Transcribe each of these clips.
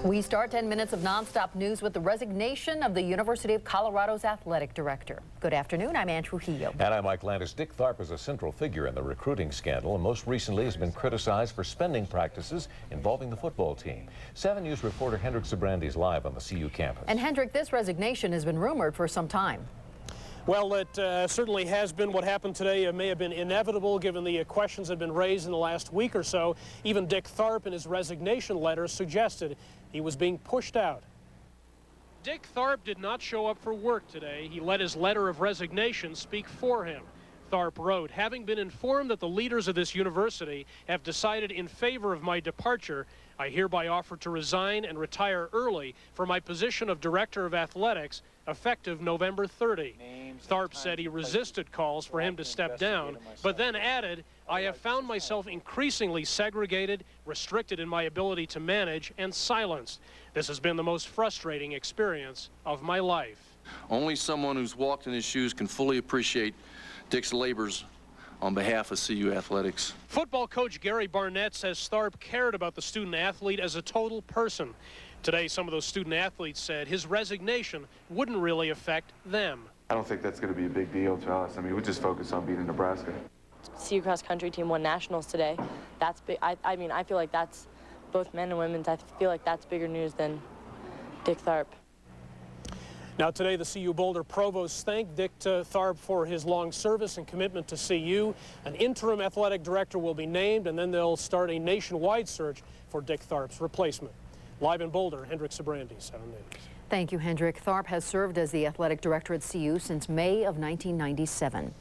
We start 10 minutes of nonstop news with the resignation of the University of Colorado's athletic director. Good afternoon, I'm Ann Trujillo. And I'm Mike Landis. Dick Tharp is a central figure in the recruiting scandal and most recently has been criticized for spending practices involving the football team. 7 News reporter Hendrik Sabrandi's live on the CU campus. And Hendrik, this resignation has been rumored for some time. Well, it certainly has been. What happened today. It may have been inevitable given the questions that have been raised in the last week or so. Even Dick Tharp in his resignation letter suggested he was being pushed out. Dick Tharp did not show up for work today. He let his letter of resignation speak for him. Tharp wrote, "Having been informed that the leaders of this university have decided in favor of my departure, I hereby offer to resign and retire early for my position of Director of Athletics effective November 30. Tharp said he resisted calls for him to step down, but then added, "I have found myself increasingly segregated, restricted in my ability to manage, and silenced. This has been the most frustrating experience of my life." Only someone who's walked in his shoes can fully appreciate Dick's labors on behalf of CU Athletics. Football coach Gary Barnett says Tharp cared about the student athlete as a total person. Today, some of those student athletes said his resignation wouldn't really affect them. I don't think that's going to be a big deal to us. I mean, we just focus on beating Nebraska. CU cross country team won nationals today. That's big. I mean, I feel like that's both men and women's. I feel like that's bigger news than Dick Tharp. Now today, the CU Boulder Provost thanked Dick Tharp for his long service and commitment to CU. An interim athletic director will be named, and then they'll start a nationwide search for Dick Tharp's replacement. Live in Boulder, Hendrik Sabrandi, 7 News. Thank you, Hendrik. Tharp has served as the athletic director at CU since May of 1997.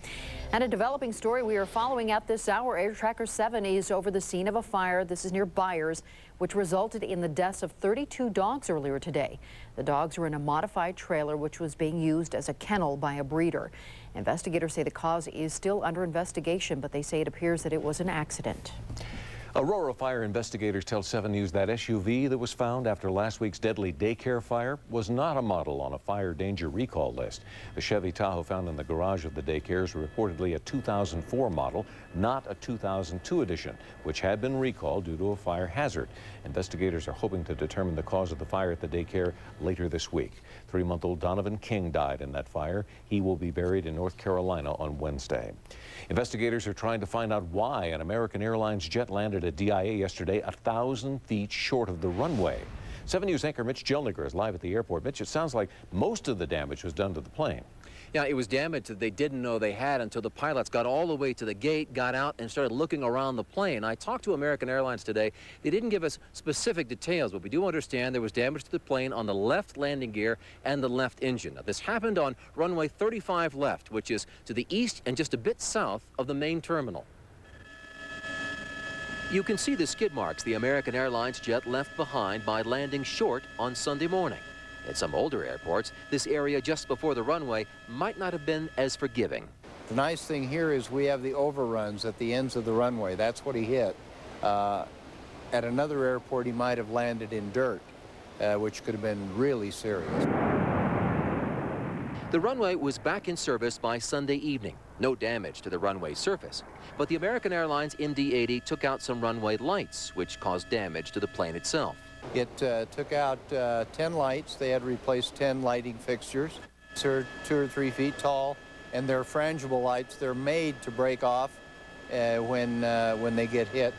And a developing story we are following at this hour. Air Tracker 7 is over the scene of a fire. This is near Byers, which resulted in the deaths of 32 dogs earlier today. The dogs were in a modified trailer which was being used as a kennel by a breeder. Investigators say the cause is still under investigation, but they say it appears that it was an accident. Aurora fire investigators tell 7 News that SUV that was found after last week's deadly daycare fire was not a model on a fire danger recall list. The Chevy Tahoe found in the garage of the daycare is reportedly a 2004 model, not a 2002 edition, which had been recalled due to a fire hazard. Investigators are hoping to determine the cause of the fire at the daycare later this week. 3-month-old Donovan King died in that fire. He will be buried in North Carolina on Wednesday. Investigators are trying to find out why an American Airlines jet landed at DIA yesterday 1,000 feet short of the runway. 7 News anchor Mitch Jelniker is live at the airport. Mitch, it sounds like most of the damage was done to the plane. Yeah, it was damage that they didn't know they had until the pilots got all the way to the gate, got out, and started looking around the plane. I talked to American Airlines today. They didn't give us specific details, but we do understand there was damage to the plane on the left landing gear and the left engine. Now, this happened on runway 35 left, which is to the east and just a bit south of the main terminal. You can see the skid marks the American Airlines jet left behind by landing short on Sunday morning. At some older airports, this area just before the runway might not have been as forgiving. The nice thing here is we have the overruns at the ends of the runway. That's what he hit. At another airport, he might have landed in dirt, which could have been really serious. The runway was back in service by Sunday evening. No damage to the runway surface. But the American Airlines MD-80 took out some runway lights, which caused damage to the plane itself. It took out 10 lights. They had to replace 10 lighting fixtures. They're 2 or 3 feet tall, and they're frangible lights. They're made to break off when they get hit.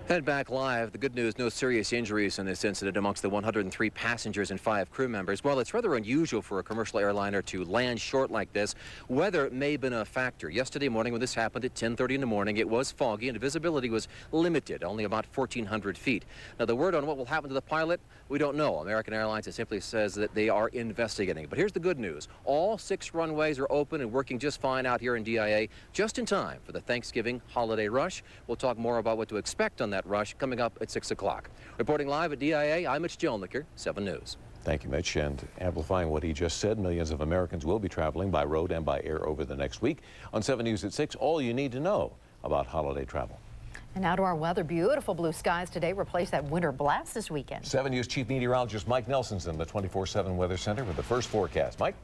Head back live. The good news, no serious injuries in this incident amongst the 103 passengers and 5 crew members. Well, it's rather unusual for a commercial airliner to land short like this. Weather may have been a factor. Yesterday morning when this happened at 10:30 in the morning, it was foggy and visibility was limited, only about 1,400 feet. Now, the word on what will happen to the pilot, we don't know. American Airlines simply says that they are investigating. But here's the good news. All 6 runways are open and working just fine out here in DIA, just in time for the Thanksgiving holiday rush. We'll talk more about what to expect on that rush coming up at 6 o'clock. Reporting live at DIA, I'm Mitch Jelniker, 7 News. Thank you, Mitch. And amplifying what he just said, millions of Americans will be traveling by road and by air over the next week. On 7 News at 6, all you need to know about holiday travel. And now to our weather. Beautiful blue skies today replace that winter blast this weekend. 7 News Chief Meteorologist Mike Nelson's in the 24/7 Weather Center with the first forecast. Mike?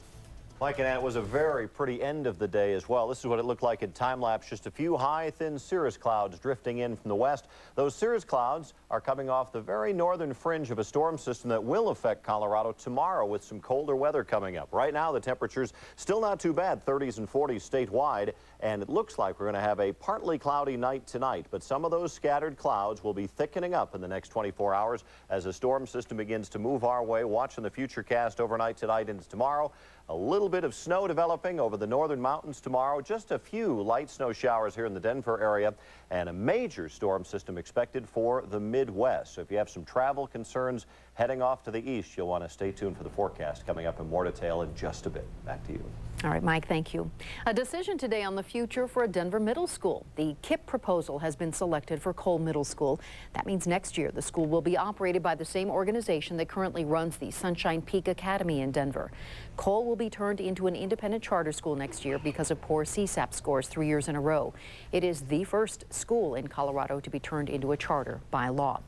Mike and Ann, it was a very pretty end of the day as well. This is what it looked like in time-lapse. Just a few high, thin cirrus clouds drifting in from the west. Those cirrus clouds are coming off the very northern fringe of a storm system that will affect Colorado tomorrow with some colder weather coming up. Right now, the temperatures still not too bad, 30s and 40s statewide, and it looks like we're going to have a partly cloudy night tonight. But some of those scattered clouds will be thickening up in the next 24 hours as a storm system begins to move our way. Watching the futurecast overnight tonight into tomorrow. A little bit of snow developing over the northern mountains tomorrow. Just a few light snow showers here in the Denver area, and a major storm system expected for the Midwest. So if you have some travel concerns heading off to the east, you'll want to stay tuned for the forecast coming up in more detail in just a bit. Back to you. All right, Mike, thank you. A decision today on the future for a Denver middle school. The KIPP proposal has been selected for Cole Middle School. That means next year the school will be operated by the same organization that currently runs the Sunshine Peak Academy in Denver. Cole will be turned into an independent charter school next year because of poor CSAP scores 3 years in a row. It is the first school in Colorado to be turned into a charter by law.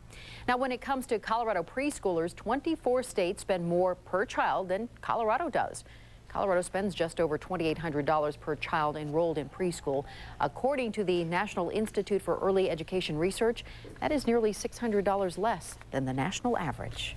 Now, when it comes to Colorado preschoolers, 24 states spend more per child than Colorado does. Colorado spends just over $2,800 per child enrolled in preschool. According to the National Institute for Early Education Research, that is nearly $600 less than the national average.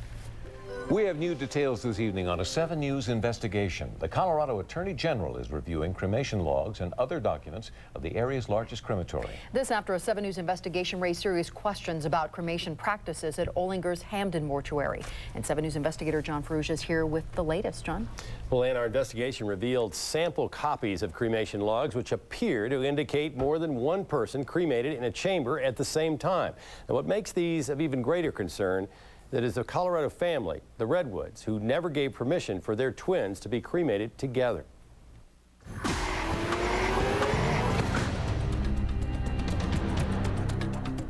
We have new details this evening on a 7 News investigation. The Colorado Attorney General is reviewing cremation logs and other documents of the area's largest crematory. This after a 7 News investigation raised serious questions about cremation practices at Olinger's Hamden Mortuary. And 7 News investigator John Ferrugia is here with the latest. John? Well, and our investigation revealed sample copies of cremation logs which appear to indicate more than one person cremated in a chamber at the same time. Now, what makes these of even greater concern that is a Colorado family, the Redwoods, who never gave permission for their twins to be cremated together.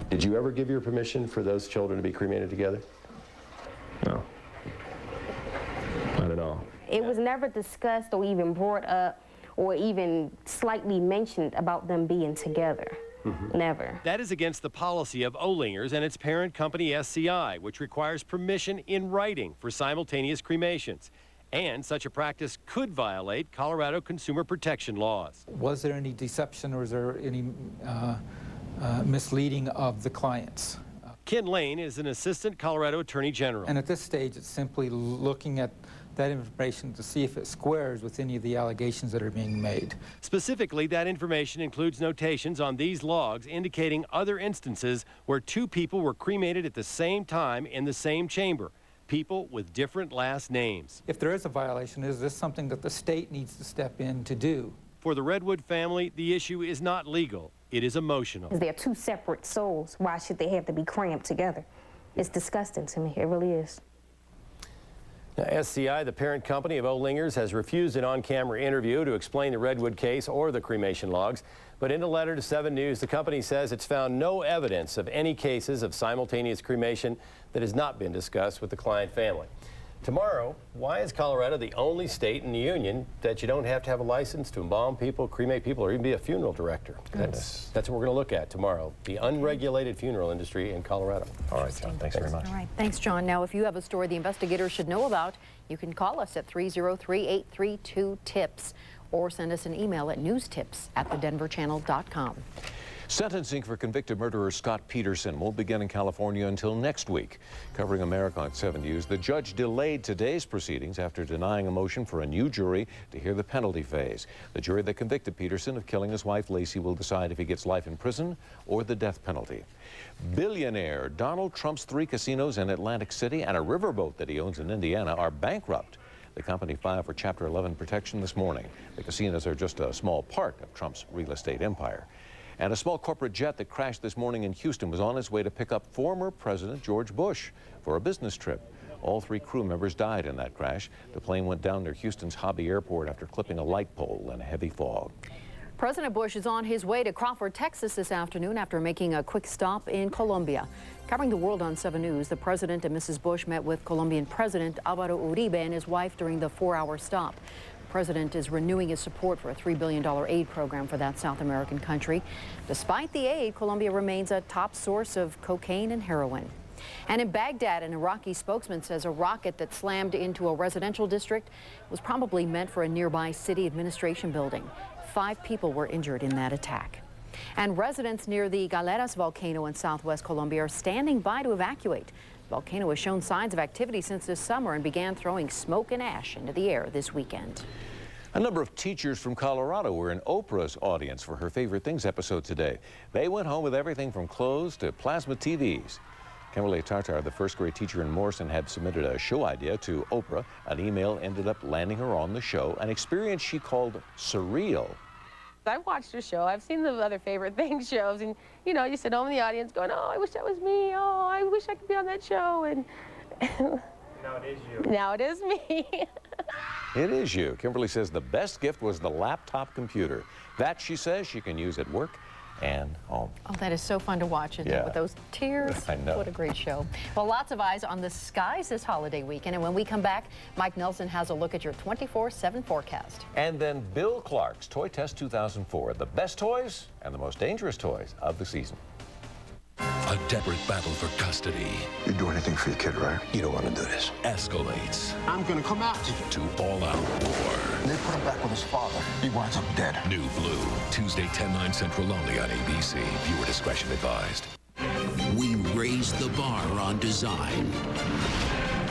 Did you ever give your permission for those children to be cremated together? No, not at all. It was never discussed or even brought up or even slightly mentioned about them being together. Never. That is against the policy of Olinger's and its parent company SCI, which requires permission in writing for simultaneous cremations. And such a practice could violate Colorado consumer protection laws. Was there any deception or was there any misleading of the clients? Ken Lane is an assistant Colorado Attorney General. And at this stage, it's simply looking at that information to see if it squares with any of the allegations that are being made. Specifically, that information includes notations on these logs indicating other instances where 2 people were cremated at the same time in the same chamber, people with different last names. If there is a violation, is this something that the state needs to step in to do? For the Redwood family, the issue is not legal, it is emotional. They're 2 separate souls. Why should they have to be crammed together? It's disgusting to me, it really is. Now, SCI, the parent company of Olinger's, has refused an on-camera interview to explain the Redwood case or the cremation logs. But in a letter to 7 News, the company says it's found no evidence of any cases of simultaneous cremation that has not been discussed with the client family. Tomorrow, why is Colorado the only state in the union that you don't have to have a license to embalm people, cremate people, or even be a funeral director? That's what we're going to look at tomorrow, the unregulated funeral industry in Colorado. All right, John, thanks very much. All right, thanks, John. Now, if you have a story the investigators should know about, you can call us at 303-832-TIPS or send us an email at newstips@thedenverchannel.com. Sentencing for convicted murderer Scott Peterson won't begin in California until next week. Covering America on 7 News, the judge delayed today's proceedings after denying a motion for a new jury to hear the penalty phase. The jury that convicted Peterson of killing his wife Lacey will decide if he gets life in prison or the death penalty. Billionaire Donald Trump's 3 casinos in Atlantic City and a riverboat that he owns in Indiana are bankrupt. The company filed for Chapter 11 protection this morning. The casinos are just a small part of Trump's real estate empire. And a small corporate jet that crashed this morning in Houston was on its way to pick up former President George Bush for a business trip. All 3 crew members died in that crash. The plane went down near Houston's Hobby Airport after clipping a light pole in a heavy fog. President Bush is on his way to Crawford, Texas this afternoon after making a quick stop in Colombia. Covering the world on 7 News, the President and Mrs. Bush met with Colombian President Álvaro Uribe and his wife during the 4-hour stop. The President is renewing his support for a $3 billion aid program for that South American country. Despite the aid, Colombia remains a top source of cocaine and heroin. And in Baghdad, an Iraqi spokesman says a rocket that slammed into a residential district was probably meant for a nearby city administration building. 5 people were injured in that attack. And residents near the Galeras volcano in southwest Colombia are standing by to evacuate. The volcano has shown signs of activity since this summer and began throwing smoke and ash into the air this weekend. A number of teachers from Colorado were in Oprah's audience for her Favorite Things episode today. They went home with everything from clothes to plasma TVs. Kimberly Tartar, the first grade teacher in Morrison, had submitted a show idea to Oprah. An email ended up landing her on the show, an experience she called surreal. I've watched her show. I've seen the other Favorite Things shows, and you know, you sit home in the audience going, "Oh, I wish that was me. Oh, I wish I could be on that show." And now it is you. Now it is me. It is you. Kimberly says the best gift was the laptop computer. That, she says, she can use at work and home. Oh, that is so fun to watch, isn't it? With those tears. I know. What a great show. Well, lots of eyes on the skies this holiday weekend. And when we come back, Mike Nelson has a look at your 24/7 forecast. And then Bill Clark's Toy Test 2004, the best toys and the most dangerous toys of the season. A desperate battle for custody. You'd do anything for your kid, right? You don't want to do this. Escalates. I'm gonna come after you. To all-out war. They put him back with his father. He winds up dead. New Blue, Tuesday 10/9 Central only on ABC. Viewer discretion advised. We raise the bar on design.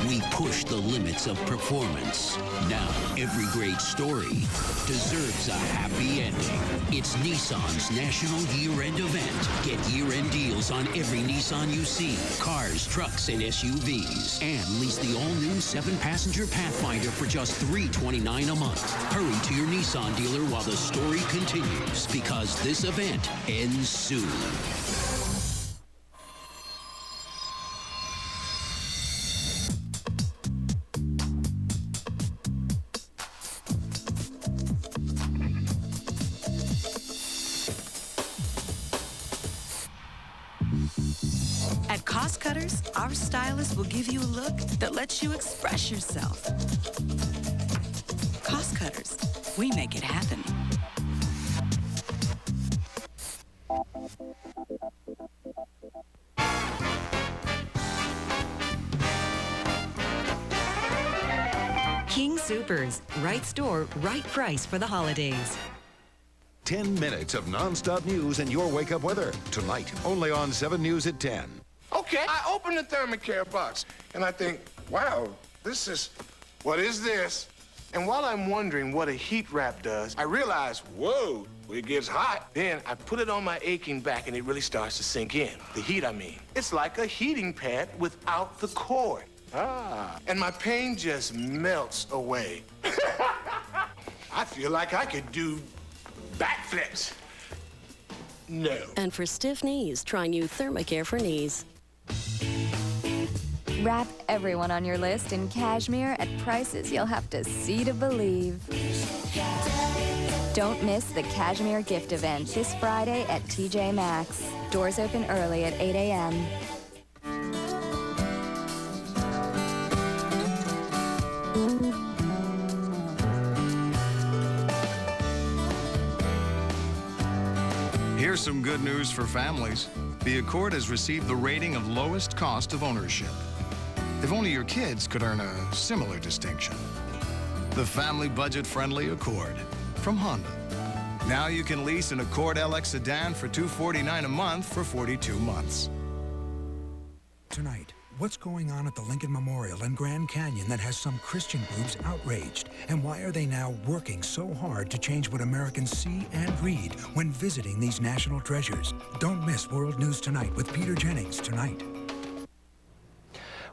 We push the limits of performance. Now, every great story deserves a happy ending. It's Nissan's National Year-End event. Get year-end deals on every Nissan you see. Cars, trucks, and SUVs. And lease the all-new 7-passenger Pathfinder for just $329 a month. Hurry to your Nissan dealer while the story continues, because this event ends soon. At Cost Cutters, our stylists will give you a look that lets you express yourself. Cost Cutters, we make it happen. King Soopers, right store, right price for the holidays. 10 minutes of non-stop news and your wake-up weather. Tonight, only on 7 News at 10. Okay, I open the thermocare box, and I think, wow, what is this? And while I'm wondering what a heat wrap does, I realize, whoa, it gets hot. Then I put it on my aching back, and it really starts to sink in. The heat, I mean. It's like a heating pad without the cord. And my pain just melts away. I feel like I could do backflips. No. And for stiff knees, try new Thermacare for knees. Wrap everyone on your list in cashmere at prices you'll have to see to believe. Don't miss the Cashmere Gift Event this Friday at TJ Maxx. Doors open early at 8 a.m. Here's some good news for families. The Accord has received the rating of lowest cost of ownership. If only your kids could earn a similar distinction. The family budget-friendly Accord from Honda. Now you can lease an Accord LX sedan for $249 a month for 42 months. Tonight, what's going on at the Lincoln Memorial in Grand Canyon that has some Christian groups outraged? And why are they now working so hard to change what Americans see and read when visiting these national treasures? Don't miss World News Tonight with Peter Jennings tonight.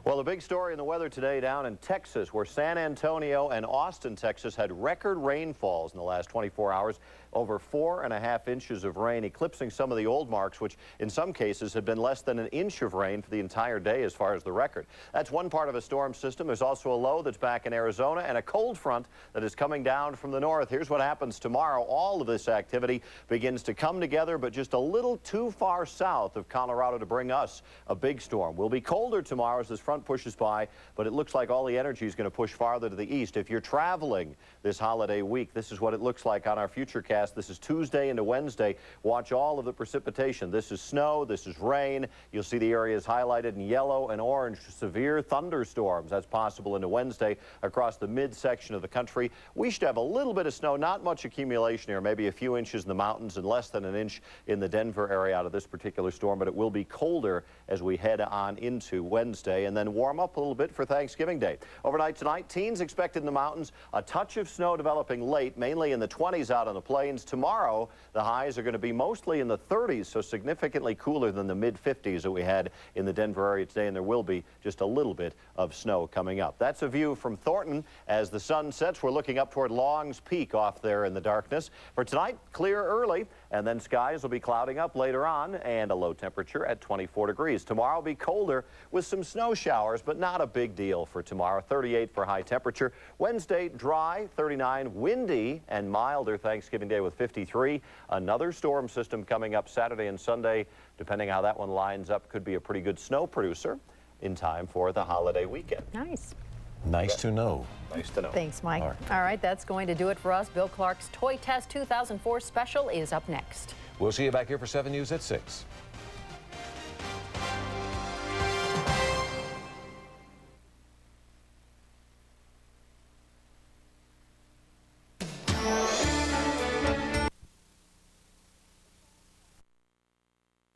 Well, the big story in the weather today down in Texas, where San Antonio and Austin, Texas, had record rainfalls in the last 24 hours. Over 4.5 inches of rain, eclipsing some of the old marks, which in some cases had been less than an inch of rain for the entire day as far as the record. That's one part of a storm system. There's also a low that's back in Arizona and a cold front that is coming down from the north. Here's what happens tomorrow. All of this activity begins to come together, but just a little too far south of Colorado to bring us a big storm. We'll be colder tomorrow as this front pushes by, but it looks like all the energy is going to push farther to the east. If you're traveling this holiday week, this is what it looks like on our Futurecast forecast. This is Tuesday into Wednesday. Watch all of the precipitation. This is snow. This is rain. You'll see the areas highlighted in yellow and orange. Severe thunderstorms. That's possible into Wednesday across the midsection of the country. We should have a little bit of snow, not much accumulation here, maybe a few inches in the mountains and less than an inch in the Denver area out of this particular storm, but it will be colder as we head on into Wednesday and then warm up a little bit for Thanksgiving Day. Overnight tonight, teens expected in the mountains, a touch of snow developing late, mainly in the 20s out on the plains. Tomorrow, the highs are going to be mostly in the 30s, so significantly cooler than the mid-50s that we had in the Denver area today, and there will be just a little bit of snow coming up. That's a view from Thornton. As the sun sets, we're looking up toward Long's Peak off there in the darkness. For tonight, clear early, and then skies will be clouding up later on, and a low temperature at 24 degrees. Tomorrow will be colder with some snow showers, but not a big deal for tomorrow. 38 for high temperature. Wednesday, dry, 39, windy and milder. Thanksgiving Day with 53. Another storm system coming up Saturday and Sunday. Depending how that one lines up, could be a pretty good snow producer in time for the holiday weekend. Nice. Nice to know. Nice to know. Thanks, Mike. All right, that's going to do it for us. Bill Clark's Toy Test 2004 special is up next. We'll see you back here for 7 News at 6.